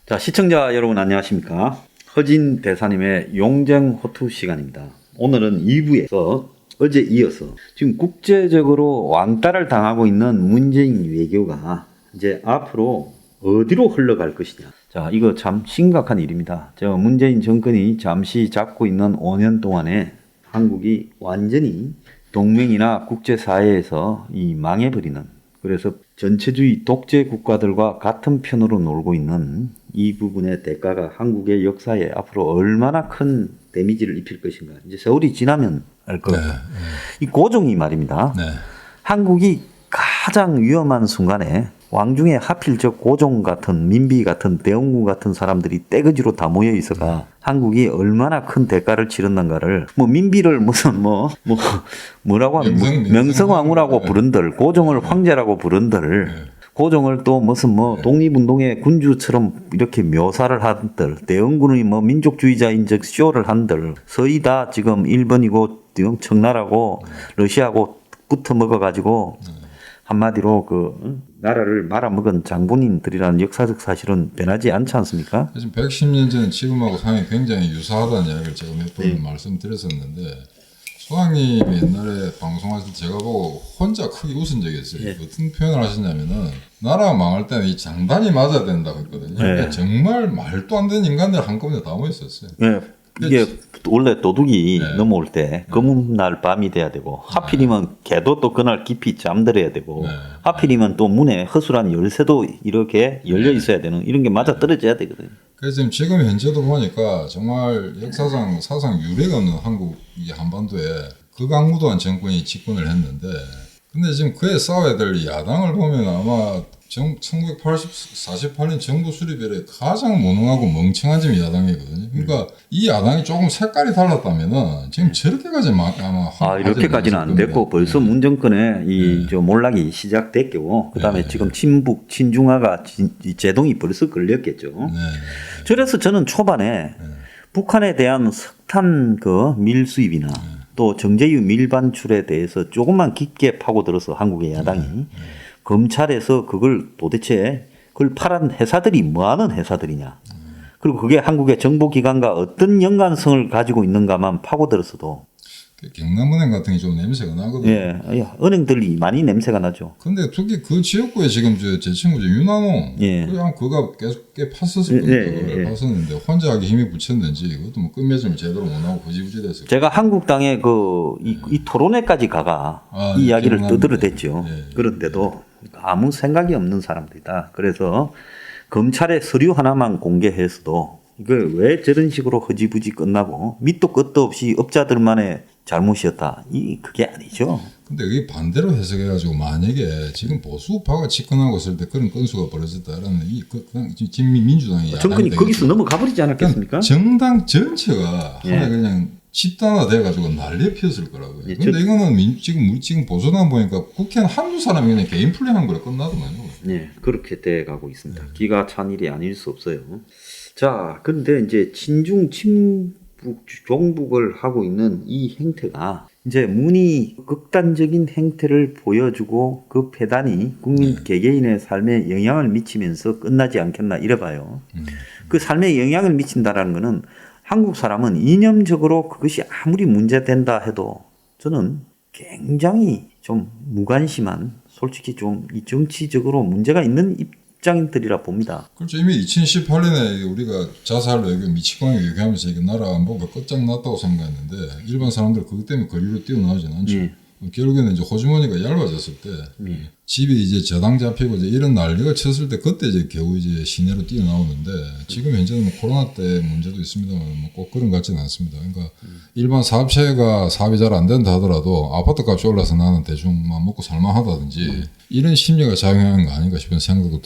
자, 시청자 여러분 안녕하십니까? 허진 대사님의 용쟁호투 시간입니다. 오늘은 2부에서 어제 이어서 지금 국제적으로 왕따를 당하고 있는 문재인 외교가 이제 앞으로 어디로 흘러갈 것이냐. 자, 이거 참 심각한 일입니다. 저 문재인 정권이 잠시 잡고 있는 5년 동안에 한국이 완전히 동맹이나 국제사회에서 망해버리는, 그래서 전체주의 독재 국가들과 같은 편으로 놀고 있는 이 부분의 대가가 한국의 역사에 앞으로 얼마나 큰 데미지를 입힐 것인가. 이제 세월이 지나면 알 거예요. 이 고종이 말입니다. 한국이 가장 위험한 순간에 왕중에 하필 저 고종 같은 민비 같은 대원군 같은 사람들이 떼거지로 다 모여 있어가 한국이 얼마나 큰 대가를 치렀는가를, 뭐 민비를 무슨 뭐라고 하면 명성황후라고 부른들, 고종을 황제라고 부른들, 고종을 또 무슨 독립운동의 군주처럼 이렇게 묘사를 한들, 대원군이 민족주의자인 적 쇼를 한들, 서희 다 지금 일본이고 청나라고 러시아하고 붙어 먹어가지고 한마디로 나라를 말아먹은 장본인들이라는 역사적 사실은 변하지 않지 않습니까? 지금 110년 전 지금하고 상황이 굉장히 유사하다는 이야기를 제가 몇 번 말씀드렸었는데, 소장님이 옛날에 방송하실 때 제가 보고 혼자 크게 웃은 적이 있어요. 어떤 표현을 하시냐면은, 나라가 망할 때는 이 장단이 맞아야 된다고 했거든요. 그러니까 정말 말도 안 되는 인간들 한꺼번에 다 모였었어요. 이게 원래 도둑이 넘어올 때 검은 날 밤이 돼야 되고, 하필이면 개도 또 그날 깊이 잠들어야 되고, 하필이면 또 문에 허술한 열쇠도 이렇게 열려 있어야 되는, 이런 게 맞아 떨어져야 되거든요. 그래서 지금 현재도 보니까 정말 역사상 사상 유례가 없는 한국이 한반도에 극악무도한 정권이 집권을 했는데, 근데 지금 그에 싸워야 될 야당을 보면 아마 1948년 정부 수립 이래 가장 무능하고 멍청한 점이 야당이거든요. 그러니까 이 야당이 조금 색깔이 달랐다면은 지금 저렇게까지 아마 이렇게까지는 안 됐고, 벌써 문 정권에 저 몰락이 시작됐고, 그다음에 지금 친북 친중화가 제동이 벌써 걸렸겠죠. 그래서 저는 초반에 북한에 대한 석탄 밀 수입이나 또 정제유 밀 반출에 대해서 조금만 깊게 파고들어서 한국의 야당이 검찰에서 그걸 도대체 그걸 팔은 회사들이 뭐하는 회사들이냐, 그리고 그게 한국의 정보기관과 어떤 연관성을 가지고 있는가만 파고들었어도, 경남은행 같은 게 좀 냄새가 나거든요. 은행들이 많이 냄새가 나죠. 근데 특히 그 지역구에 지금 제 친구 윤한홍, 그가 계속 꽤 팠었을 겁니다. 팠었는데 혼자 하기 힘이 붙였는지 그것도 끝맺음을 제대로 못하고 흐지부지 됐어요. 제가 한국당의 이 토론회까지 가가 이 이야기를 두드려댔죠. 그런데도 아무 생각이 없는 사람들이다. 그래서 검찰의 서류 하나만 공개해서도 이걸 왜 저런 식으로 흐지부지 끝나고 밑도 끝도 없이 업자들만의 잘못이었다, 그게 아니죠. 근데 그게 반대로 해석해가지고 만약에 지금 보수파가 집권하고 있을 때 그런 건수가 벌어졌다라는 그냥 민주당이 정권이 거기서 넘어가 버리지 않았겠습니까? 정당 전체가 하나 그냥 집단화 돼가지고 난리에 피었을 거라고요. 근데 이거는 지금 보수당 보니까 국회는 한두 사람이 그냥 개인 플레이한 거라 끝나더만요. 그렇게 돼가고 있습니다. 기가 찬 일이 아닐 수 없어요. 자, 그런데 이제 친중 친북 종북을 하고 있는 이 행태가 이제 문이 극단적인 행태를 보여주고 그 폐단이 국민 개개인의 삶에 영향을 미치면서 끝나지 않겠나 이래봐요. 그 삶에 영향을 미친다라는 거는 한국 사람은 이념적으로 그것이 아무리 문제된다 해도 저는 굉장히 좀 무관심한, 솔직히 좀 이 정치적으로 문제가 있는 입장들이라 봅니다. 그렇죠. 이미 2018년에 우리가 자살 외교, 미치광이 외교하면서 이게 나라 안보가 끝장났다고 생각했는데 일반 사람들 그것 때문에 거리로 뛰어나오진 않죠. 결국에는 이제 호주머니가 얇아졌을 때 집이 이제 저당 잡히고 이제 이런 난리가 쳤을 때 그때 이제 겨우 이제 시내로 뛰어나오는데, 지금 현재는 코로나 때 문제도 있습니다만 꼭 그런 것 같지는 않습니다. 그러니까 일반 사업체가 사업이 잘 안 된다 하더라도 아파트 값이 올라서 나는 대충 먹고 살만하다든지 이런 심리가 작용하는 거 아닌가 싶은 생각도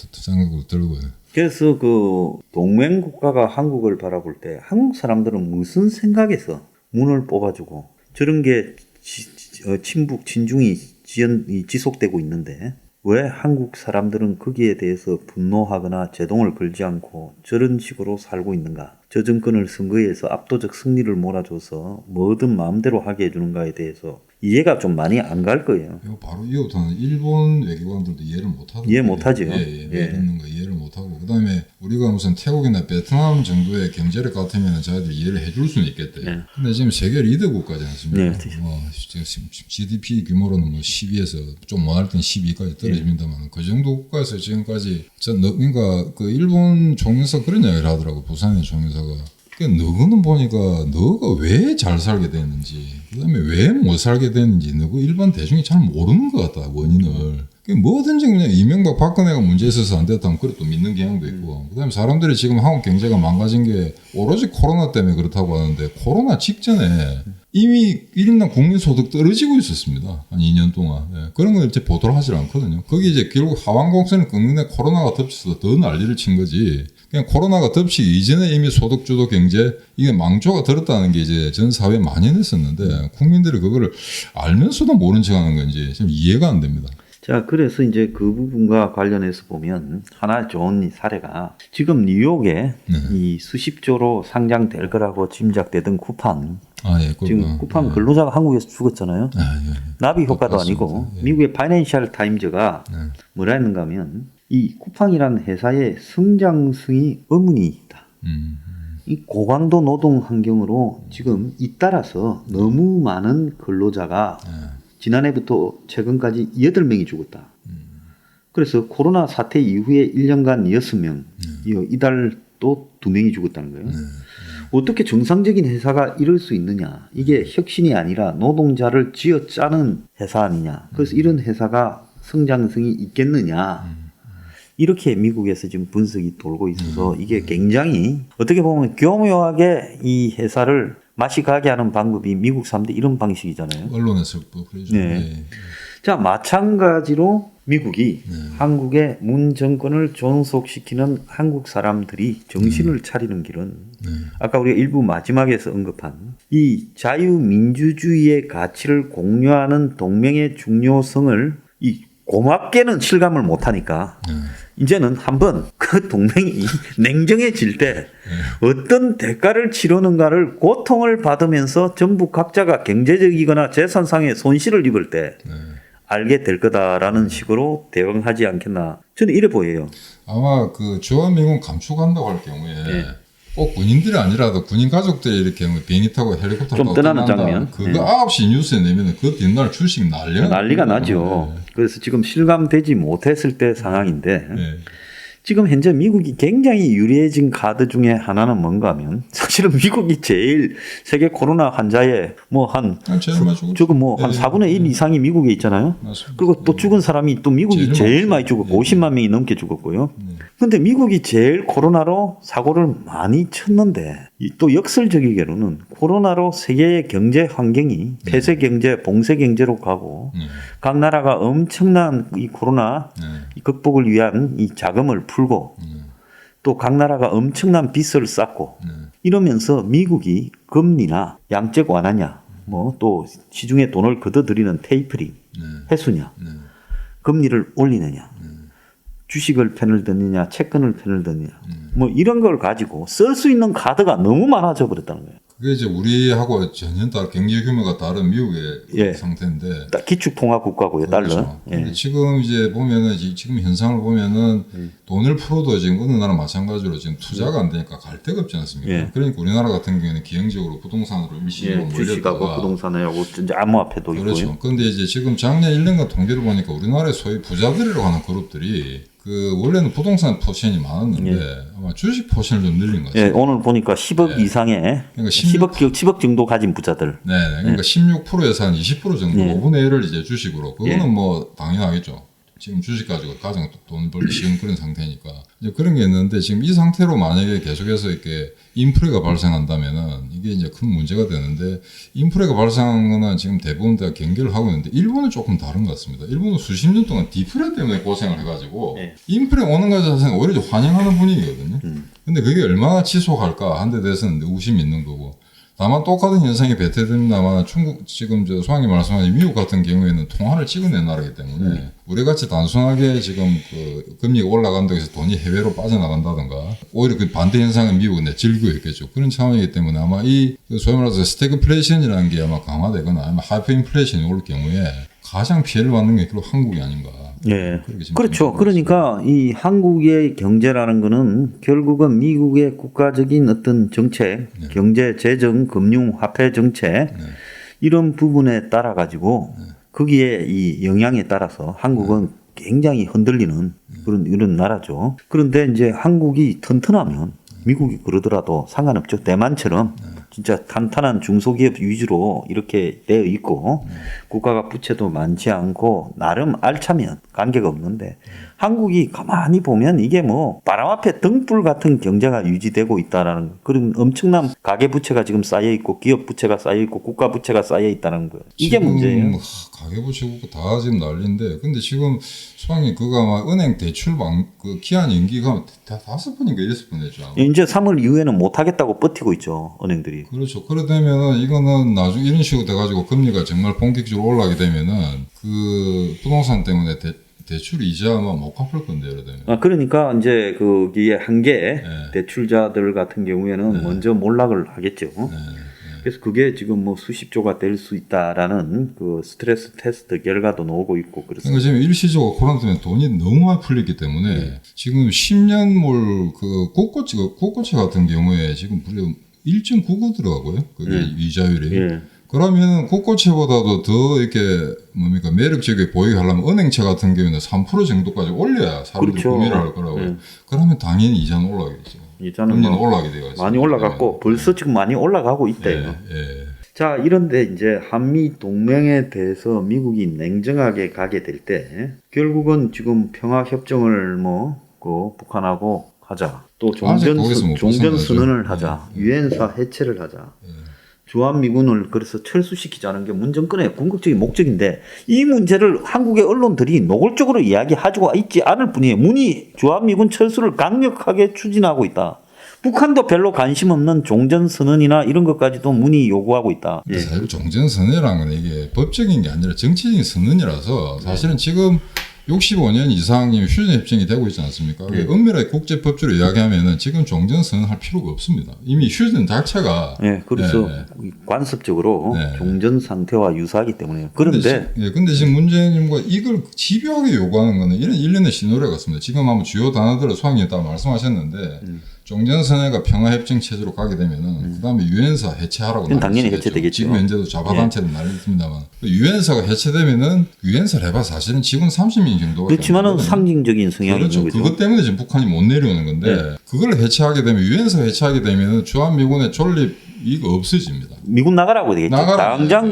들고요. 그래서 그 동맹 국가가 한국을 바라볼 때 한국 사람들은 무슨 생각에서 문을 뽑아주고 저런 게 친북 친중이 지속되고 있는데 왜 한국 사람들은 거기에 대해서 분노하거나 제동을 걸지 않고 저런 식으로 살고 있는가? 저 정권을 선거에서 압도적 승리를 몰아줘서 뭐든 마음대로 하게 해주는가에 대해서 이해가 좀 많이 안 갈 거예요. 이거 바로 이어부터는 일본 외교관들도 이해를 못하더라고요. 이해 못하죠. 왜 이러는 거 이해를 못하고 그다음에 우리가 무슨 태국이나 베트남 정도의 경제력 같으면 저희들이 이해를 해줄 수는 있겠대. 네. 근데 지금 세계 리더 국가지 않습니까? 네. 지금 GDP 규모로는 뭐 12에서 좀 못할 땐 12까지 떨어집니다만 그 정도 국가에서 지금까지 그러니까 그 일본 총리사 그런 이야기를 하더라고. 부산의 총리사가. 너는 보니까 너가 왜 잘 살게 됐는지 그다음에 왜 못 살게 됐는지 너가 일반 대중이 잘 모르는 것 같다 원인을. 뭐든지 그냥 이명박 박근혜가 문제 있어서 안 됐다면 그래 또 믿는 경향도 있고 그다음에 사람들이 지금 한국 경제가 망가진 게 오로지 코로나 때문에 그렇다고 하는데 코로나 직전에 이미 1인당 국민소득 떨어지고 있었습니다. 한 2년 동안. 예. 그런 걸 이제 보도를 하질 않거든요. 거기 이제 결국 하완곡선을 꺾는데 코로나가 덮쳐서 더 난리를 친 거지. 그냥 코로나가 덮치기 이전에 이미 소득주도 경제 이게 망조가 들었다는 게 이제 전 사회에 만연했었는데 국민들이 그거를 알면서도 모른 척하는 건지 좀 이해가 안 됩니다. 자, 그래서 이제 그 부분과 관련해서 보면 하나 좋은 사례가 지금 뉴욕에 이 수십조로 상장될 거라고 짐작되던 쿠팡. 지금 쿠팡 근로자가 한국에서 죽었잖아요. 나비 효과도 아니고 미국의 파이낸셜 타임즈가 뭐라 했는가 하면 이 쿠팡이라는 회사의 성장성이 의문이 있다. 이 고강도 노동 환경으로 지금 잇따라서 너무 많은 근로자가 지난해부터 최근까지 8명이 죽었다. 그래서 코로나 사태 이후에 1년간 6명, 이달 또 2명이 죽었다는 거예요. 어떻게 정상적인 회사가 이럴 수 있느냐. 이게 혁신이 아니라 노동자를 쥐어짜는 회사 아니냐. 그래서 이런 회사가 성장성이 있겠느냐. 이렇게 미국에서 지금 분석이 돌고 있어서 이게 굉장히 어떻게 보면 교묘하게 이 회사를 맛이 가게 하는 방법이 미국 사람들 이런 방식이잖아요. 언론에서 그러죠. 네. 자, 마찬가지로 미국이 한국의 문 정권을 존속시키는 한국 사람들이 정신을 차리는 길은 아까 우리가 일부 마지막에서 언급한 이 자유민주주의의 가치를 공유하는 동맹의 중요성을 이 고맙게는 실감을 못하니까 이제는 한번 그 동맹이 냉정해질 때 어떤 대가를 치르는가를 고통을 받으면서 전부 각자가 경제적이거나 재산상의 손실을 입을 때 알게 될 거다라는 식으로 대응하지 않겠나. 저는 이래 보여요. 아마 그 주한미군 감축한다고 할 경우에 꼭 군인들이 아니라도 군인 가족들이 이렇게 비행기 타고 헬리콥터 타고 떠나는 장면. 그거 9시 뉴스에 내면 그 뒷날 주식 난리가 나죠. 그래서 지금 실감되지 못했을 때 상황인데 지금 현재 미국이 굉장히 유리해진 카드 중에 하나는 뭔가 하면 사실은 미국이 제일 세계 코로나 환자의 뭐 한 저거 뭐 한 4분의 1 이상이 미국에 있잖아요. 맞습니다. 그리고 또 죽은 사람이 또 미국이 제일 많이 죽었고 50만 명이 넘게 죽었고요. 근데 미국이 제일 코로나로 사고를 많이 쳤는데 또 역설적이게로는 코로나로 세계의 경제 환경이 폐쇄 경제, 봉쇄 경제로 가고 각 나라가 엄청난 이 코로나 극복을 위한 이 자금을 풀고 또 각 나라가 엄청난 빚을 쌓고 이러면서 미국이 금리나 양적 완화냐 뭐 또 시중에 돈을 걷어들이는 테이퍼링 회수냐 금리를 올리느냐 주식을 편을 드느냐 채권을 편을 드느냐 뭐 이런 걸 가지고 쓸 수 있는 카드가 너무 많아져 버렸다는 거예요. 그게 이제 우리하고 전혀 다른 경제 규모가 다른 미국의 상태인데 기축통화 국가고요, 달러. 그렇죠. 지금 이제 보면은 지금 현상을 보면은 돈을 풀어도 지금 어느 나라 마찬가지로 지금 투자가 안 되니까 갈 데가 없지 않습니까? 그러니까 우리나라 같은 경우에는 기형적으로 부동산으로 일시적으로 주식하고 부동산에 하고 암호화폐도 그렇죠. 있고요. 그런데 이제 지금 작년 1년간 통계를 보니까 우리나라의 소위 부자들이라고 하는 그룹들이 그 원래는 부동산 포션이 많았는데 아마 주식 포션을 좀 늘린 것 같아요. 오늘 보니까 10억 이상의 그러니까 10억 정도 가진 부자들. 그러니까 16%에서 한 20% 정도 5분의 1을 이제 주식으로 그거는 뭐 당연하겠죠. 지금 주식 가지고 가장 돈을 벌기 쉬운 그런 상태니까 이제 그런 게 있는데 지금 이 상태로 만약에 계속해서 이렇게 인플레가 발생한다면은 이게 이제 큰 문제가 되는데 인플레가 발생한 거는 지금 대부분 다 경계를 하고 있는데 일본은 조금 다른 것 같습니다. 일본은 수십 년 동안 디플레 때문에 고생을 해가지고 인플레 오는 것 자체는 오히려 환영하는 분위기거든요. 근데 그게 얼마나 지속할까 한 데 대해서는 의구심이 있는 거고 다만 똑같은 현상이 배태됩니다만 중국 지금 저 소장님 말씀하신 미국 같은 경우에는 통화를 찍어낸 나라이기 때문에 우리 같이 단순하게 지금 그 금리가 올라간다고 해서 돈이 해외로 빠져나간다든가 오히려 그 반대 현상은 미국은 즐기고 있겠죠. 그런 상황이기 때문에 아마 이 소위 말해서 스태그플레이션이라는 게 아마 강화되거나 아마 하이퍼 인플레이션이 올 경우에 가장 피해를 받는 게 결국 한국이 아닌가. 예. 그렇죠. 그러니까 이 한국의 경제라는 거는 결국은 미국의 국가적인 어떤 정책, 경제, 재정, 금융, 화폐 정책 이런 부분에 따라 가지고 거기에 이 영향에 따라서 한국은 굉장히 흔들리는 그런 이런 나라죠. 그런데 이제 한국이 튼튼하면 미국이 그러더라도 상관없죠. 대만처럼 진짜 탄탄한 중소기업 위주로 이렇게 되어 있고 국가가 부채도 많지 않고 나름 알차면 관계가 없는데 한국이 가만히 보면 이게 뭐 바람 앞에 등불 같은 경제가 유지되고 있다라는 그런 엄청난 가계 부채가 지금 쌓여 있고 기업 부채가 쌓여 있고 국가 부채가 쌓여 있다는 거예요. 이게 문제예요. 가계 부채 다 지금 난리인데 근데 지금 소장님 그거 아마 은행 대출 그 기한 연기가 다 5번인가 6번 했죠. 이제 3월 이후에는 못 하겠다고 버티고 있죠 은행들이. 그렇죠. 그러다면은 이거는 나중에 이런 식으로 돼가지고 금리가 정말 본격적으로 올라가게 되면은 그 부동산 때문에 대출 이자 아마 못 갚을 건데 예를 들면. 그러니까 이제 거기에 한계 대출자들 같은 경우에는 먼저 몰락을 하겠죠. 그래서 그게 지금 뭐 수십조가 될 수 있다라는 그 스트레스 테스트 결과도 나오고 있고 그렇습니다. 그러니까 지금 일시적으로 코로나 때문에 돈이 너무 많이 풀렸기 때문에 지금 10년물 그 국고채 같은 경우에 지금 무려 1.99 들어가고요. 그게 이자율이. 그러면 국고채보다도 더 이렇게 뭡니까 매력적이게 보이게 하려면 은행채 같은 경우에는 3% 정도까지 올려야 사람들이 그렇죠. 구매를 할 거라고요. 그러면 당연히 이자는 올라가겠죠. 이자는 금리는 올라가게 되어 있어요. 많이 올라갔고 벌써 지금 많이 올라가고 있대요. 자, 이런데 이제 한미 동맹에 대해서 미국이 냉정하게 가게 될 때 결국은 지금 평화 협정을 그 북한하고 하자. 또 종전 선언을 하자. 유엔사 해체를 하자. 주한미군을 그래서 철수시키자는 게 문 정권의 궁극적인 목적인데 이 문제를 한국의 언론들이 노골적으로 이야기하고 있지 않을 뿐이에요. 주한미군 철수를 강력하게 추진하고 있다. 북한도 별로 관심 없는 종전선언이나 이런 것까지도 문이 요구하고 있다. 사실 종전선언이라는 건 이게 법적인 게 아니라 정치적인 선언이라서 사실은 지금 65년 이상이면 휴전협정이 되고 있지 않습니까? 엄밀하게 국제법적으로 이야기하면은 지금 종전선언 할 필요가 없습니다. 이미 휴전 자체가. 그래서 관습적으로 종전 상태와 유사하기 때문에. 그런데. 근데 지금 문재인님과 이걸 집요하게 요구하는 거는 이런 일련의 신호래 같습니다. 지금 한번 주요 단어들을 소장님이 다 말씀하셨는데 종전선언가 평화협정 체제로 가게 되면은 그다음에 유엔사 해체하라고 당연히 해체되겠죠. 지금 현재도 자파단체는 난리입니다만 유엔사가 해체되면은 유엔사를 해봐 사실은 지금 30명 정도가 그렇지만은 상징적인 성향이 그렇죠. 있는 거죠. 그것 때문에 지금 북한이 못 내려오는 건데 그걸 해체하게 되면 유엔사 해체하게 되면은 주한미군의 존립 이거 없어집니다. 미군 나가라고 되겠죠. 당장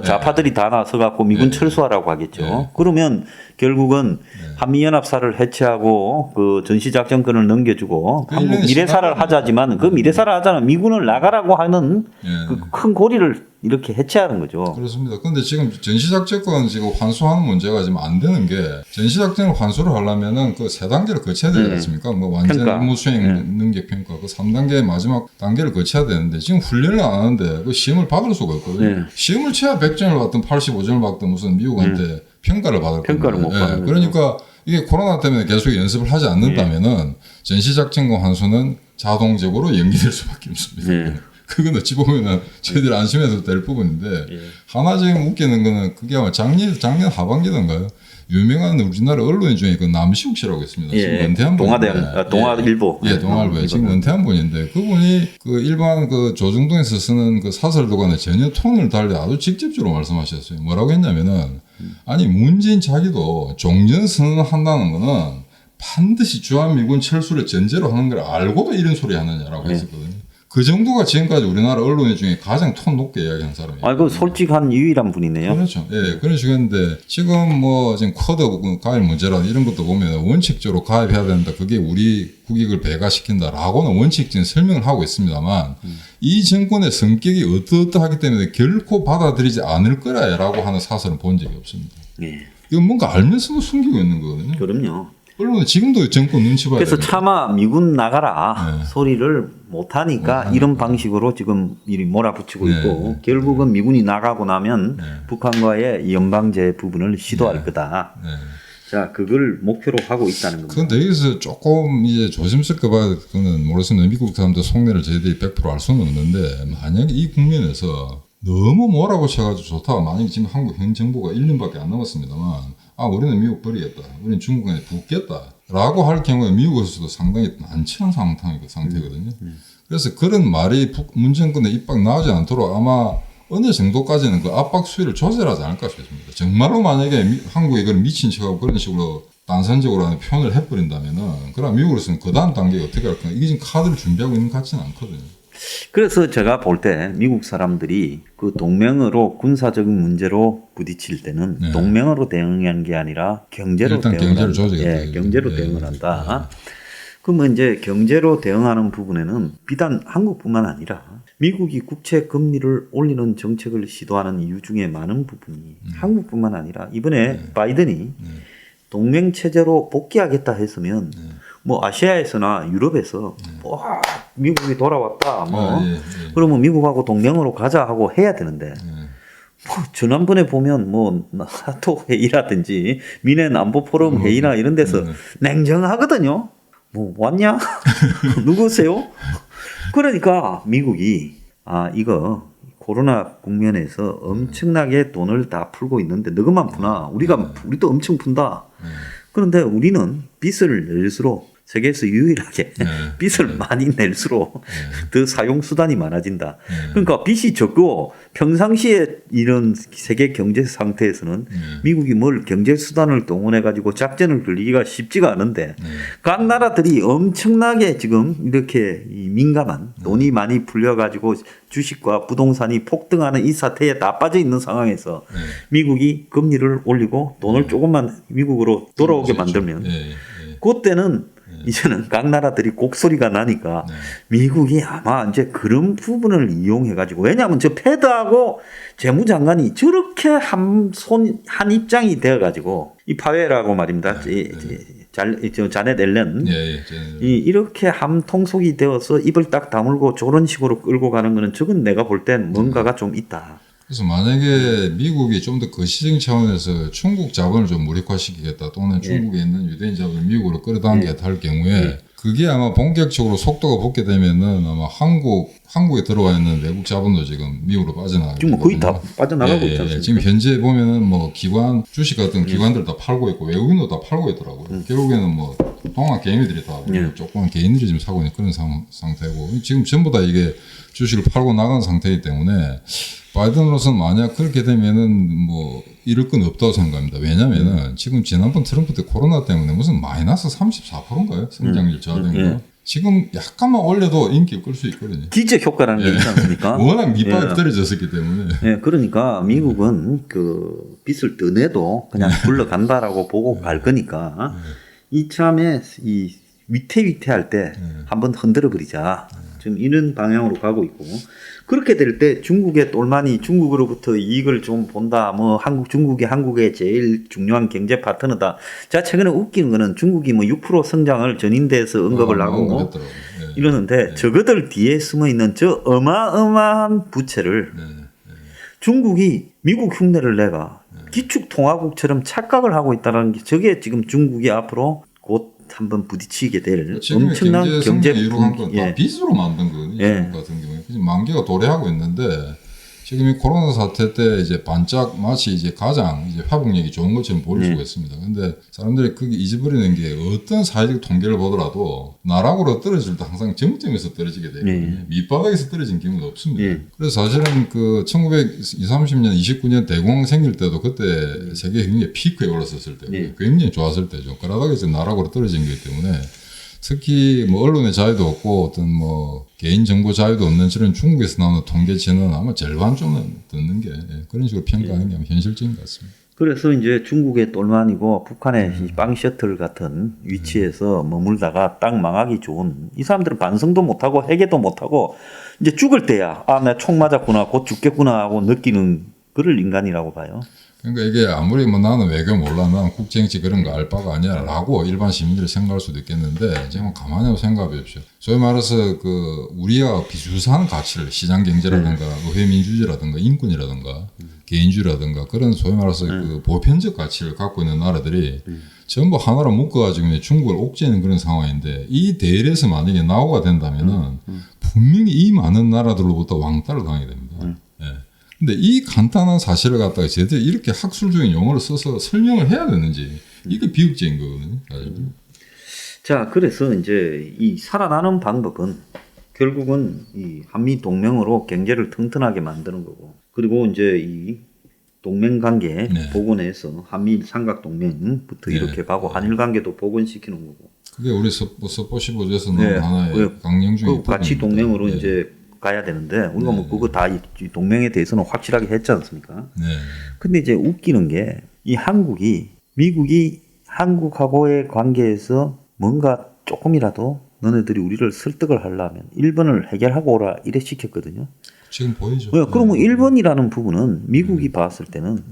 좌파들이 다 나서갖고 미군 철수하라고 하겠죠. 그러면 결국은 한미연합사를 해체하고 그 전시작전권을 넘겨주고 한국 미래사를 하자지만 그 미래사를 하자면 미군을 나가라고 하는 그 큰 고리를 이렇게 해체하는 거죠. 그렇습니다. 그런데 지금 전시작전권 지금 환수하는 문제가 지금 안 되는 게 전시작전을 환수를 하려면은 그 세 단계를 거쳐야 되지 않습니까? 뭐 완전 임무 수행 능력 평가 그 3단계 마지막 단계를 거쳐야 되는데 지금 훈련을 안 하는데 그 시험을 받을 수가 없거든요. 시험을 쳐야 100점을 받든 85점을 받든 무슨 미국한테 평가를 받을 건데. 평가를 못 받는 그러니까 이게 코로나 때문에 계속 연습을 하지 않는다면은 전시작전권 환수는 자동적으로 연기될 수밖에 없습니다. 그건 어찌 보면은 저희들 안심해도 될 부분인데 하나 지금 웃기는 거는 그게 아마 작년 하반기던가요? 유명한 우리나라 언론인 중에 그 남시욱 씨라고 있습니다. 지금 은퇴한 분인데. 동아일보. 동아일보에 지금 은퇴한 분인데 그분이 그 일반 그 조중동에서 쓰는 그 사설도간에 전혀 톤을 달리 아주 직접적으로 말씀하셨어요. 뭐라고 했냐면은 아니 문재인 자기도 종전선언을 한다는 거는 반드시 주한미군 철수를 전제로 하는 걸 알고도 이런 소리 하느냐라고 했었거든요. 그 정도가 지금까지 우리나라 언론인 중에 가장 톤 높게 이야기한 사람이에요. 그 솔직한 유일한 분이네요. 그렇죠. 그런 식인데 지금 뭐 지금 쿼드 가입 문제라 이런 것도 보면 원칙적으로 가입해야 된다. 그게 우리 국익을 배가시킨다라고는 원칙적인 설명을 하고 있습니다만 이 정권의 성격이 어떠하기 때문에 결코 받아들이지 않을 거라라고 하는 사설은 본 적이 없습니다. 이건 뭔가 알면서도 숨기고 있는 거거든요. 그럼요. 언론은 지금도 정권 눈치 봐야 그래서 됩니다. 차마 미군 나가라 네. 소리를 못하니까 이런 방식으로 지금 이리 몰아붙이고 네. 있고 결국은 미군이 나가고 나면 네. 북한과의 연방제 부분을 시도할 거다. 네. 자, 그걸 목표로 하고 있다는 겁니다. 그런데 여기서 조금 이제 조심스럽게 봐야 될 거는 모르겠습니다. 미국 사람들 속내를 저희들이 100% 알 수는 없는데 만약에 이 국면에서 너무 몰아붙여가지고 좋다. 만약에 지금 한국 현 정부가 1년밖에 안 남았습니다만 우리는 미국 버리겠다. 우리는 중국에 붙겠다. 라고 할 경우에 미국에서도 상당히 난처한 상태거든요. 그래서 그런 말이 문정권에 입박 나오지 않도록 아마 어느 정도까지는 그 압박 수위를 조절하지 않을까 싶습니다. 정말로 만약에 한국에 그런 미친 척하고 그런 식으로 단선적으로 하는 표현을 해버린다면은, 그럼 미국으로서는 그 다음 단계에 어떻게 할까? 이게 지금 카드를 준비하고 있는 것 같지는 않거든요. 그래서 제가 볼 때 미국 사람들이 그 동맹으로 군사적인 문제로 부딪힐 때는 네. 동맹으로 대응하는 게 아니라 경제로 일단 대응을 경제를 한다. 조직했다. 예, 경제로 대응을 한다. 그러면 이제 경제로 대응하는 부분에는 비단 한국뿐만 아니라 미국이 국채 금리를 올리는 정책을 시도하는 이유 중에 많은 부분이 한국뿐만 아니라 이번에 바이든이 동맹 체제로 복귀하겠다 했으면 뭐 아시아에서나 유럽에서 뭐 미국이 돌아왔다 뭐 그러면 미국하고 동맹으로 가자 하고 해야 되는데 뭐 지난번에 보면 뭐 나토 회의라든지 미넨 안보 포럼 회의나 이런 데서 냉정하거든요. 뭐 왔냐? 누구세요? 그러니까 미국이 이거 코로나 국면에서 엄청나게 돈을 다 풀고 있는데 너희만 푸나? 우리도 엄청 푼다. 그런데 우리는 빚을 낼수록 세계에서 유일하게 빚을 많이 낼수록 더 사용 수단이 많아진다. 그러니까 빚이 적고 평상시에 이런 세계 경제 상태에서는 미국이 뭘 경제 수단을 동원해 가지고 작전을 벌이기가 쉽지가 않은데 각 나라들이 엄청나게 지금 이렇게 민감한 돈이 많이 풀려 가지고 주식과 부동산이 폭등하는 이 사태에 다 빠져 있는 상황에서 미국이 금리를 올리고 돈을 조금만 미국으로 돌아오게 만들면 그때는 이제는 각 나라들이 곡소리가 나니까 미국이 아마 이제 그런 부분을 이용해 가지고, 왜냐하면 저 패드하고 재무장관이 저렇게 한 입장이 되어 가지고 이 파웰하고 말입니다. 자넷 앨런 이렇게 한 통속이 되어서 입을 딱 다물고 저런 식으로 끌고 가는 거는 저건 내가 볼 땐 뭔가가 좀 있다. 그래서 만약에 미국이 좀 더 거시적 차원에서 중국 자본을 좀 무력화시키겠다, 또는 중국에 있는 유대인 자본을 미국으로 끌어당기겠다 할 경우에 그게 아마 본격적으로 속도가 붙게 되면은 아마 한국에 들어와 있는 외국 자본도 지금 미국으로 빠져나가고 지금 거의 다 빠져나가고 있지 않습니까? 지금 현재 보면은 뭐 주식 같은 기관들 다 팔고 있고 외국인도 다 팔고 있더라고요. 결국에는 뭐 동학 개미들이 다 조그만 개인들이 지금 사고 있는 그런 상태고, 지금 전부 다 이게 주식을 팔고 나간 상태이기 때문에 바이든으로서는 만약 그렇게 되면은 뭐 이럴 건 없다고 생각합니다. 왜냐면은 지금 지난번 트럼프 때 코로나 때문에 무슨 마이너스 34%인가요? 성장률 저하된 거. 지금 약간만 올려도 인기 끌 수 있거든요. 기적 효과라는 게 있지 않습니까? 워낙 밑밥이 떨어졌었기 때문에. 그러니까 미국은 그 빚을 떠내도 그냥 굴러간다라고 보고 갈 거니까 이참에 이 위태위태할 때 한번 흔들어 버리자. 지금 이런 방향으로 가고 있고, 그렇게 될 때 중국의 똘마니, 중국으로부터 이익을 좀 본다. 뭐 중국이 한국의 제일 중요한 경제 파트너다. 자, 최근에 웃기는 거는 중국이 뭐 6% 성장을 전인대에서 언급을 하고 이러는데 저거들 뒤에 숨어 있는 저 어마어마한 부채를 중국이 미국 흉내를 내가 기축통화국처럼 착각을 하고 있다는 게, 저게 지금 중국이 앞으로 곧 한번 부딪히게 될 엄청난 경제 이루한 건 다 빚으로 만든 거거든요. 같은 경우에 지금 만기가 도래하고 있는데, 지금 이 코로나 사태 때 이제 반짝 마치 이제 가장 이제 회복력이 좋은 것처럼 보일 수가 있습니다. 근데 사람들이 그게 잊어버리는 게, 어떤 사회적 통계를 보더라도 나락으로 떨어질 때 항상 정점에서 떨어지게 되거든요. 밑바닥에서 떨어진 경우는 없습니다. 그래서 사실은 그 1920, 30년, 29년 대공황 생길 때도 그때 세계 경제 피크에 올랐었을 때고 굉장히 좋았을 때죠. 그러다가 이제 나락으로 떨어진 거기 때문에, 특히 뭐 언론의 자유도 없고 어떤 뭐 개인 정보 자유도 없는 저런 중국에서 나오는 통계치는 아마 절반 좀은 듣는 게 그런 식으로 평가하는 게 아마 현실적인 것 같습니다. 그래서 이제 중국의 똘만이고 북한의 빵 셔틀 같은 위치에서 머물다가 딱 망하기 좋은, 이 사람들은 반성도 못하고 회개도 못하고 이제 죽을 때야 내가 총 맞았구나, 곧 죽겠구나 하고 느끼는 그럴 인간이라고 봐요. 그러니까 이게 아무리 뭐 나는 외교 몰라, 나는 국제정치 그런 거 알 바가 아니야라고 일반 시민들이 생각할 수도 있겠는데 지금 가만히 한번 생각해 보십시오. 소위 말해서 그 우리와 비슷한 가치를 시장 경제라든가 의회 민주주의라든가 인권이라든가 개인주의라든가 그런 소위 말해서 그 보편적 가치를 갖고 있는 나라들이 전부 하나로 묶어가지고 중국을 옥죄는 그런 상황인데 이 대열에서 만약에 나오가 된다면은 분명히 이 많은 나라들로부터 왕따를 당하게 됩니다. 예. 근데 이 간단한 사실을 갖다가 제대로 이렇게 학술적인 용어를 써서 설명을 해야 되는지 이게 비극적인 거거든요. 사실. 자, 그래서 이제 이 살아나는 방법은 결국은 이 한미 동맹으로 경제를 튼튼하게 만드는 거고, 그리고 이제 이 동맹 관계 네. 복원해서 한미일 삼각 동맹부터 네. 이렇게 가고 한일 관계도 복원시키는 거고. 그게 우리 서포 15조에서 네. 나온 하나의 강령 중에 그 같이 동맹으로 네. 이제 가야 되는데 우리가 뭐 네. 그거 다 이 동맹에 대해서는 확실하게 했지 않습니까? 네. 근데 이제 웃기는 게 이 미국이 한국하고의 관계에서 뭔가 조금이라도 너네들이 우리를 설득을 하려면 일본을 해결하고 오라 이래 시켰거든요. 지금 보이죠. 그러면 일본이라는 부분은 미국이 봤을 때는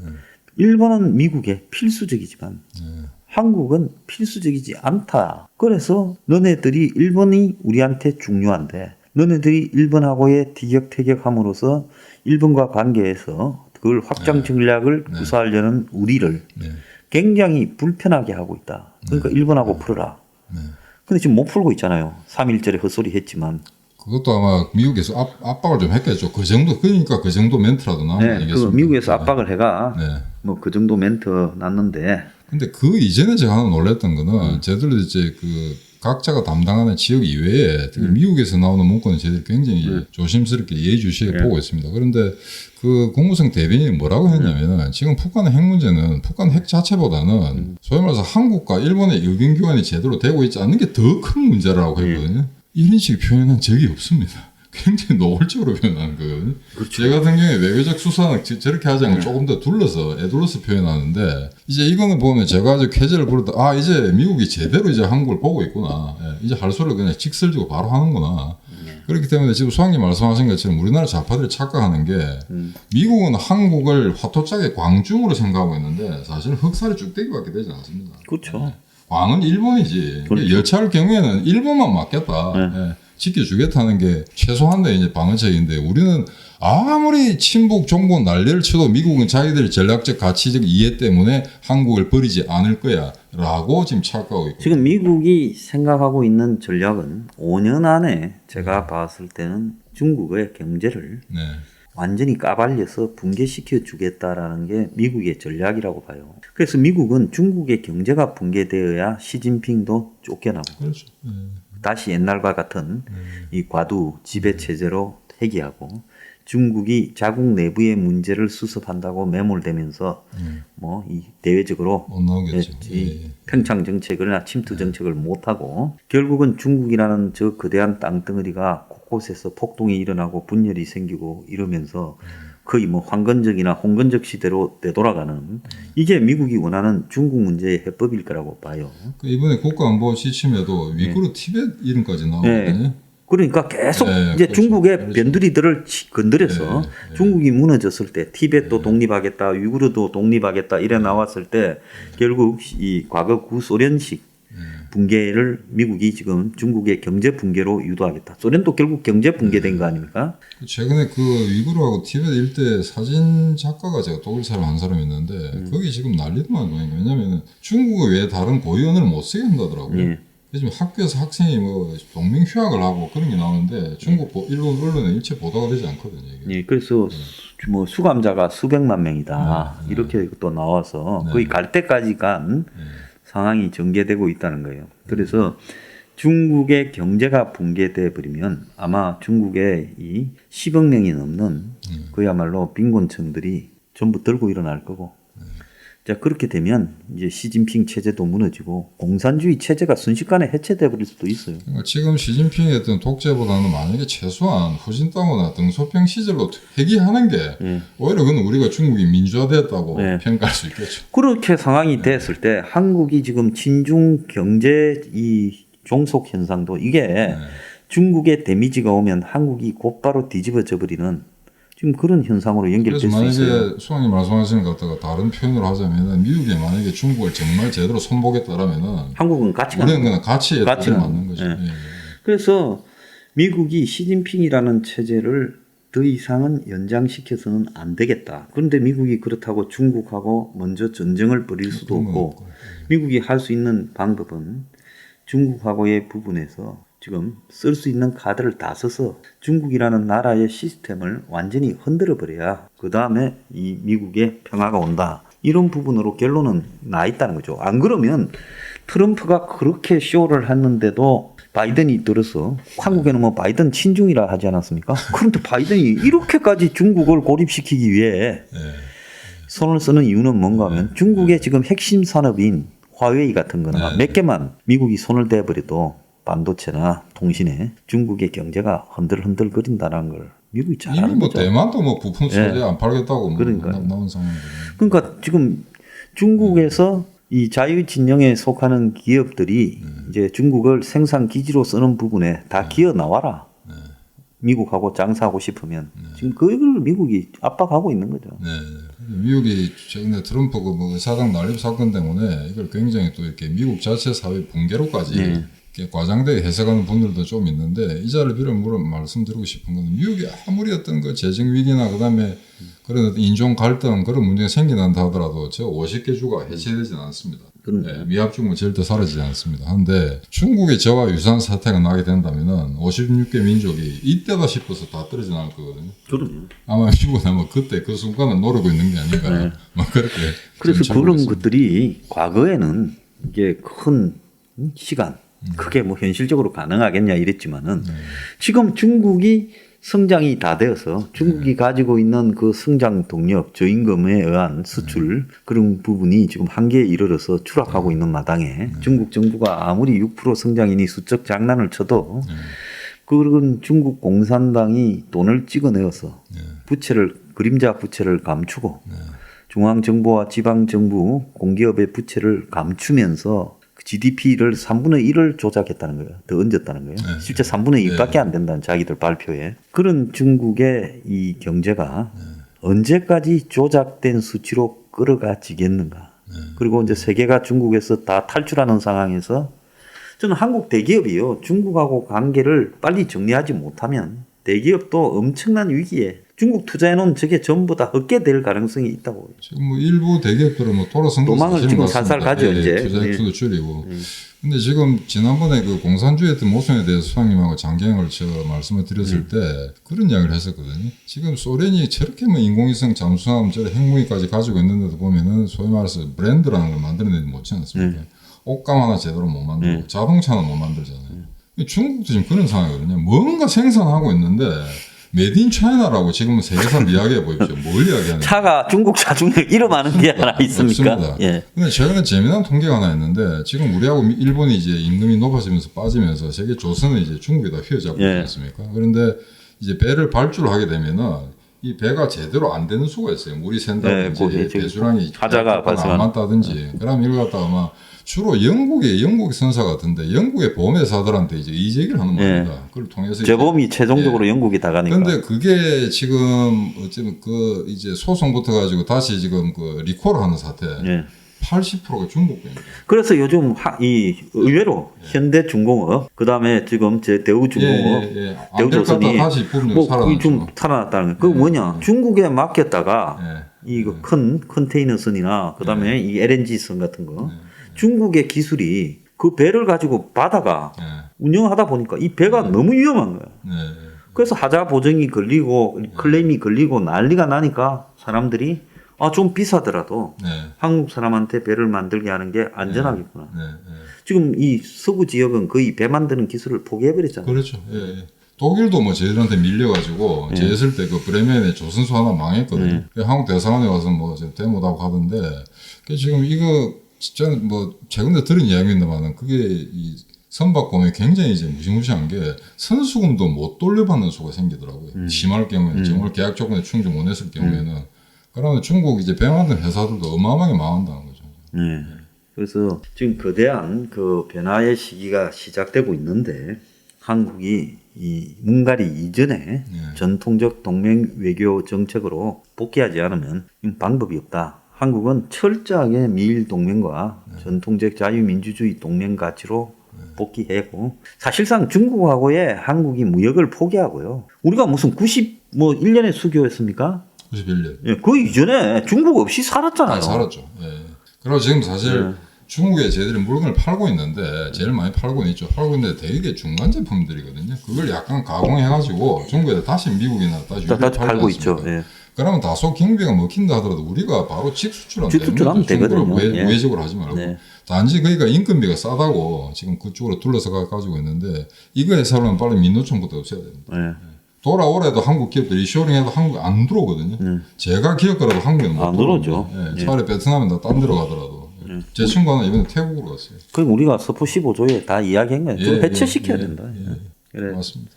일본은 미국의 필수적이지만 네. 한국은 필수적이지 않다. 그래서 너네들이 일본이 우리한테 중요한데 너네들이 일본하고의 티격태격함으로써 일본과 관계에서 그걸 확장 전략을 구사하려는 우리를 네. 굉장히 불편하게 하고 있다. 그러니까 일본하고 풀어라. 네. 근데 지금 못 풀고 있잖아요. 3.1절에 헛소리 했지만. 그것도 아마 미국에서 압박을 좀 했겠죠. 그 정도 그러니까 그 정도 멘트라도 나온 거 네, 아니겠습니까? 그 미국에서 압박을 해가 네. 뭐 그 정도 멘트 났는데. 근데 그 이전에 제가 하나 놀랬던 거는 저희들도 이제 그 각자가 담당하는 지역 이외에 특히 미국에서 나오는 문건은 저희들이 굉장히 조심스럽게 예의주시하게 보고 있습니다. 그런데 그 국무성 대변인이 뭐라고 했냐면은 지금 북한의 핵 문제는 북한 핵 자체보다는 소위 말해서 한국과 일본의 의견 교환이 제대로 되고 있지 않는 게 더 큰 문제라고 했거든요. 이런 식의 표현한 적이 없습니다. 굉장히 노골적으로 표현하는 거거든요. 그렇죠. 제 같은 경우에 외교적 수사는 저렇게 하지 않고 조금 더 애둘러서 표현하는데 이제 이거는 보면 제가 아주 쾌재를 부르다 이제 미국이 제대로 이제 한국을 보고 있구나. 예, 이제 할 소리를 그냥 직설적으로 바로 하는구나. 그렇기 때문에 지금 수학님 말씀하신 것처럼 우리나라 좌파들이 착각하는 게 미국은 한국을 화토짝의 광중으로 생각하고 있는데 사실은 흑살의 쭉대기밖에 되지 않습니다. 그렇죠. 광은 일본이지. 그렇죠. 열차할 경우에는 일본만 맡겠다. 예, 지켜주겠다는 게 최소한의 이제 방어책인데 우리는 아무리 친북 정부 난리를 쳐도 미국은 자기들 전략적 가치적 이해 때문에 한국을 버리지 않을 거야라고 지금 착각하고 있고. 지금 미국이 생각하고 있는 전략은 5년 안에 제가 봤을 때는 중국의 경제를 네. 완전히 까발려서 붕괴시켜 주겠다라는 게 미국의 전략이라고 봐요. 그래서 미국은 중국의 경제가 붕괴되어야 시진핑도 쫓겨나고 그렇죠. 네. 다시 옛날과 같은 이 과도 지배 체제로 회귀하고 중국이 자국 내부의 문제를 수습한다고 매몰되면서 뭐 이 대외적으로 못 나오겠죠. 이 평창 정책이나 침투 정책을 못하고 결국은 중국이라는 저 거대한 땅덩어리가 곳곳에서 폭동이 일어나고 분열이 생기고 이러면서 거의 뭐 황건적이나 홍건적 시대로 되돌아가는 이게 미국이 원하는 중국 문제의 해법일 거라고 봐요. 그 이번에 국가안보 시침에도 위구르 티벳 이름까지 나오거든요. 그러니까 계속 그렇죠. 이제 중국의 그렇죠. 변두리들을 건드려서 중국이 무너졌을 때 티벳도 독립하겠다, 위구르도 독립하겠다 이래 나왔을 때 결국 이 과거 구소련식 붕괴를 미국이 지금 중국의 경제 붕괴로 유도하겠다. 소련도 결국 경제 붕괴된 거 아닙니까? 최근에 그 위구르하고 티벳 일대 사진 작가가 제가 독일 사람 한 사람이 있는데 거기 지금 난리도만 보니까 왜냐면 중국의 외에 다른 고유 언어를 못 쓰게 한다더라고요. 요즘 학교에서 학생이 뭐 동맹 휴학을 하고 그런 게 나오는데 중국 일본 언론에 일체 보도가 되지 않거든요. 이게. 예, 그래서 뭐 수감자가 수백만 명이다 이렇게 또 나와서 거의 갈 때까지 간 상황이 전개되고 있다는 거예요. 그래서 중국의 경제가 붕괴돼 버리면 아마 중국의 이 10억 명이 넘는 그야말로 빈곤층들이 전부 들고 일어날 거고. 자, 그렇게 되면 이제 시진핑 체제도 무너지고 공산주의 체제가 순식간에 해체돼 버릴 수도 있어요. 그러니까 지금 시진핑의 어떤 독재보다는 만약에 최소한 후진타오나 덩소평 시절로 회귀하는 게 오히려 그건 우리가 중국이 민주화됐다고 평가할 수 있겠죠. 그렇게 상황이 됐을 때 한국이 지금 친중 경제 이 종속 현상도 이게 중국의 데미지가 오면 한국이 곧바로 뒤집어져 버리는 지금 그런 현상으로 연결될 수 그래서 있어요. 만약에 수왕이 말씀하시는 것 갖다가 다른 표현을 하자면은 미국이 만약에 중국을 정말 제대로 손보겠다라면은 한국은 같이 우리는 그냥 같이 가치는 맞는 거죠. 예. 예. 그래서 미국이 시진핑이라는 체제를 더 이상은 연장시켜서는 안 되겠다. 그런데 미국이 그렇다고 중국하고 먼저 전쟁을 벌일 수도 그런 건 없고 없고. 미국이 할 수 있는 방법은 중국하고의 부분에서 지금 쓸 수 있는 카드를 다 써서 중국이라는 나라의 시스템을 완전히 흔들어 버려야 그 다음에 이 미국의 평화가 온다. 이런 부분으로 결론은 나 있다는 거죠. 안 그러면 트럼프가 그렇게 쇼를 했는데도 바이든이 들어서 한국에는 뭐 바이든 친중이라 하지 않았습니까? 그런데 바이든이 이렇게까지 중국을 고립시키기 위해 손을 쓰는 이유는 뭔가 하면 중국의 지금 핵심 산업인 화웨이 같은 거나 몇 개만 미국이 손을 대버려도 반도체나 통신에 중국의 경제가 흔들흔들 거린다는 걸 미국이 잘 이미 아는 뭐 거죠. 대만도 뭐 부품 소재 안 팔겠다고 뭐 그러니까요. 나온 상황이거든요. 그러니까 지금 중국에서 이 자유진영에 속하는 기업들이 이제 중국을 생산 기지로 쓰는 부분에 다 기어 나와라. 미국하고 장사하고 싶으면 지금 그걸 미국이 압박하고 있는 거죠. 네. 미국이 최근에 트럼프 그뭐 의사당 난립 사건 때문에 이걸 굉장히 또 이렇게 미국 자체 사회 붕괴로까지 이렇게 과장되게 해석하는 분들도 좀 있는데 이 자리를 빌어 말씀드리고 싶은 건 미국이 아무리 어떤 그 재정 위기나 그다음에 그런 어떤 인종 갈등 그런 문제가 생긴다 하더라도 저 50개 주가 해체되지는 않습니다. 네, 미합중은 절대 사라지지 않습니다. 그런데 중국의 저와 유사한 사태가 나게 된다면은 56개 민족이 이때다 싶어서 다 떨어져 나갈 거거든요. 그럼요. 아마 미국은 아마 그때 그 순간을 노리고 있는 게 아닌가. 막 그렇게. 그래서 그런 것들이 과거에는 이게 큰 시간, 그게 뭐 현실적으로 가능하겠냐 이랬지만은 지금 중국이 성장이 다 되어서 중국이 가지고 있는 그 성장 동력, 저임금에 의한 수출 그런 부분이 지금 한계에 이르러서 추락하고 있는 마당에 중국 정부가 아무리 6% 성장이니 수적 장난을 쳐도 그런 중국 공산당이 돈을 찍어내어서 부채를 그림자 부채를 감추고 중앙정부와 지방정부 공기업의 부채를 감추면서 GDP를 3분의 1을 조작했다는 거예요. 더 얹었다는 거예요. 실제 3분의 1밖에 안 된다는 자기들 발표에. 그런 중국의 이 경제가 언제까지 조작된 수치로 끌어가지겠는가. 그리고 이제 세계가 중국에서 다 탈출하는 상황에서 저는 한국 대기업이요. 중국하고 관계를 빨리 정리하지 못하면 대기업도 엄청난 위기에 중국 투자해놓은 저게 전부 다 얻게 될 가능성이 있다고. 지금 뭐 일부 대기업들은 뭐 돌아선 도망을 지금 살살 가죠, 이제. 투자 액수도 줄이고. 근데 지금 지난번에 그 공산주의였던 모순에 대해서 수장님하고 장경을 제가 말씀을 드렸을 때 그런 이야기를 했었거든요. 지금 소련이 저렇게 뭐 인공위성 잠수함 저 핵무기까지 가지고 있는데도 보면은 소위 말해서 브랜드라는 걸 만들어내지 못지 않습니까? 옷감 하나 제대로 못 만들고 자동차는 못 만들잖아요. 중국도 지금 그런 상황이거든요. 뭔가 생산하고 있는데 메이드 인 차이나라고 지금 세계사를 이야기해 보십시오. 뭘 이야기하는 차가 중국 차 중에 이름 아는 게 하나 있습니까? 없습니다. 예. 근데 최근에 재미난 통계가 하나 있는데 지금 우리하고 일본이 이제 임금이 높아지면서 빠지면서 세계 조선은 이제 중국에다 휘어잡고 있지 않습니까? 그런데 이제 배를 발주를 하게 되면은 이 배가 제대로 안 되는 수가 있어요. 물이 샌다든지 배수량이 하자가 안 맞다든지 그럼 이걸 갖다가 아마 주로 영국 선사 같은데 영국의 보험회사들한테 이제 이재기를 하는 겁니다. 그걸 통해서 재범이 최종적으로 영국이 다 가니까. 그런데 그게 지금 어쩌면 그 이제 소송부터 가지고 다시 지금 그 리콜을 하는 사태 80%가 중국입니다. 그래서 요즘 이 의외로 현대중공업 그다음에 지금 제 대우중공업, 대우조선이 다시 좀 살아났다는 거. 그거 뭐냐? 중국에 맡겼다가 이거 큰 컨테이너선이나 그다음에 이 LNG선 같은 거. 중국의 기술이 그 배를 가지고 바다가 운영하다 보니까 이 배가 너무 위험한 거야. 그래서 하자 보증이 걸리고 클레임이 걸리고 난리가 나니까 사람들이 좀 비싸더라도 한국 사람한테 배를 만들게 하는 게 안전하겠구나. 지금 이 서구 지역은 거의 배 만드는 기술을 포기해버렸잖아요. 그렇죠. 독일도 뭐 저희들한테 밀려가지고 제했을 때 그 브레멘에 조선소 하나 망했거든요. 한국 대사관에 와서 뭐 데모다고 하던데 지금 이거 진짜 뭐 최근에 들은 이야기입니다만은 그게 이 선박 보면 굉장히 이제 무시무시한 게 선수금도 못 돌려받는 수가 생기더라고요. 심할 경우에는 정말 계약 조건에 충족 못 했을 경우에는 그러면 중국 이제 배 만드는 회사들도 어마어마하게 망한다는 거죠. 그래서 지금 거대한 그 변화의 시기가 시작되고 있는데 한국이 이 문갈이 이전에 예. 전통적 동맹 외교 정책으로 복귀하지 않으면 방법이 없다. 한국은 철저하게 미일 동맹과 전통적 자유민주주의 동맹 가치로 복귀하고 사실상 중국하고의 한국이 무역을 포기하고요. 우리가 무슨 91년에 수교했습니까? 91년. 예, 그 이전에 중국 없이 살았잖아요. 살았죠. 예. 그리고 지금 사실 중국에 저희들이 물건을 팔고 있는데 제일 많이 팔고 있죠. 팔고 있는데 되게 중간 제품들이거든요. 그걸 약간 가공해가지고 중국에 다시 미국이나 다시 팔고 있죠. 예. 그러면 다소 경비가 먹힌다 하더라도 우리가 바로 직수출하면 되거든요. 우회적으로 하지 말고 단지 그러니까 인건비가 싸다고 지금 그쪽으로 둘러서 가지고 있는데 이거 해서는 빨리 민노총부터 없애야 됩니다. 돌아오래도 한국 기업들 리쇼링해도 한국에 안 들어오거든요. 제가 기업가라도 한국에 못 들어오죠. 차라리 베트남이나 딴 데로 가더라도 제 친구 하나 이번에 태국으로 갔어요. 그럼 우리가 서프 15조에 다 이야기한 거예요. 좀 해체시켜야 된다. 그래. 맞습니다.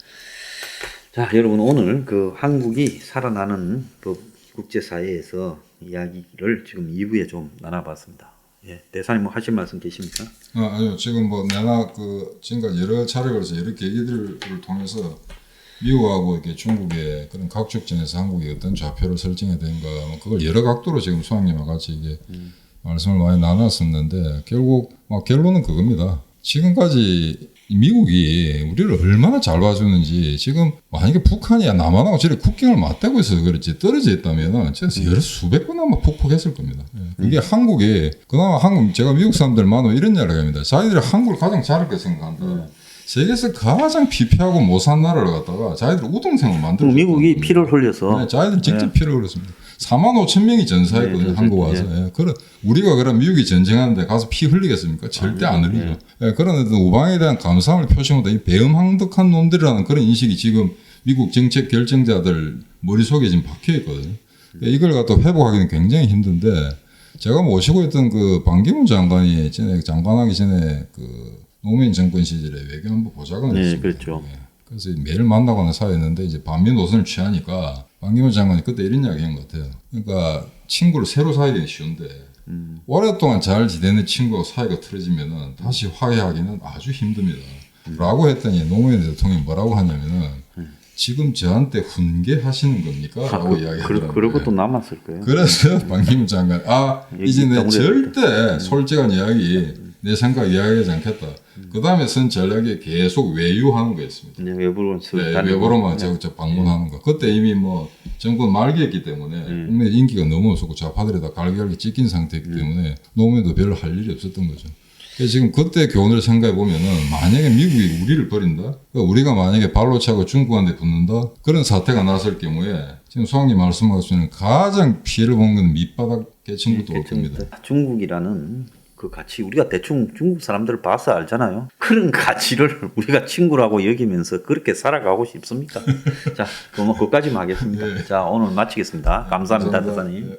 자, 여러분 오늘 그 한국이 살아나는 법 국제사회에서 이야기를 지금 2부에 좀 나눠봤습니다. 예, 대사님 뭐 하실 말씀 계십니까? 아니요. 지금 뭐 내가 지금까지 여러 차례 걸어서 여러 계기들을 통해서 미국하고 이렇게 중국의 그런 각축전에서 한국이 어떤 좌표를 설정해야 되는가 그걸 여러 각도로 지금 수학님과 같이 이게 말씀을 많이 나눴었는데 결국 결론은 그겁니다. 지금까지 미국이 우리를 얼마나 잘 봐주는지 지금 만약에 북한이 남한하고 저리 국경을 맞대고 있어서 그렇지 떨어져 있다면 여러 수백 번 아마 폭폭했을 겁니다. 그게 한국이 그나마 한국 제가 미국 사람들 만나면 이런 이야기를 합니다. 자기들이 한국을 가장 잘할 생각한다. 세계에서 가장 피폐하고 못산 나라를 갖다가 자기들 우등생을 만들어 미국이 피를 흘려서 자기들 직접 피를 흘렸습니다. 4만 5천 명이 전사했거든요. 한국 와서. 그런 우리가 그럼 미국이 전쟁하는데 가서 피 흘리겠습니까? 절대 안 흘리죠. 그런데 우방에 대한 감사함을 표시하다 이 배음항덕한 놈들이라는 그런 인식이 지금 미국 정책 결정자들 머릿속에 지금 박혀 있거든요. 이걸 갖다 회복하기는 굉장히 힘든데 제가 모시고 있던 그 반기문 장관이 전에 장관하기 전에 그 노무현 정권 시절에 외교안보 보좌관을 했습니다. 그렇죠. 그래서 매일 만나고는 사이였는데 이제 반미 노선을 취하니까 반기문 장관이 그때 이런 이야기 한 것 같아요. 그러니까 친구를 새로 사귀기 쉬운데 오랫동안 잘 지내는 친구하고 사이가 틀어지면은 다시 화해하기는 아주 힘듭니다. 라고 했더니 노무현 대통령이 뭐라고 하냐면은 지금 저한테 훈계하시는 겁니까? 라고 이야기하더라고요. 그러고 또 남았을 거예요. 그래서 반기문 장관 이제 내 절대 솔직한 이야기 내 생각 이야기하지 않겠다. 그 다음에 선 전략에 계속 외유하는 거였습니다. 외부로만 저 방문하는 거. 그때 이미 뭐 정권 말기였기 때문에 국내 인기가 너무 없었고 좌파들이 다 갈기갈기 찢긴 상태였기 때문에 노무현도 별로 할 일이 없었던 거죠. 그래서 지금 그때 교훈을 생각해 보면은 만약에 미국이 우리를 버린다, 우리가 만약에 발로 차고 중국한테 붙는다 그런 사태가 났을 경우에 지금 소장님 말씀하시는 가장 피해를 본 건 밑바닥 계층부터 올 겁니다. 중국이라는 그 가치 우리가 대충 중국 사람들을 봐서 알잖아요. 그런 가치를 우리가 친구라고 여기면서 그렇게 살아가고 싶습니까? 자, 그럼 그것까지만 하겠습니다. 자, 오늘 마치겠습니다. 감사합니다, 대사님.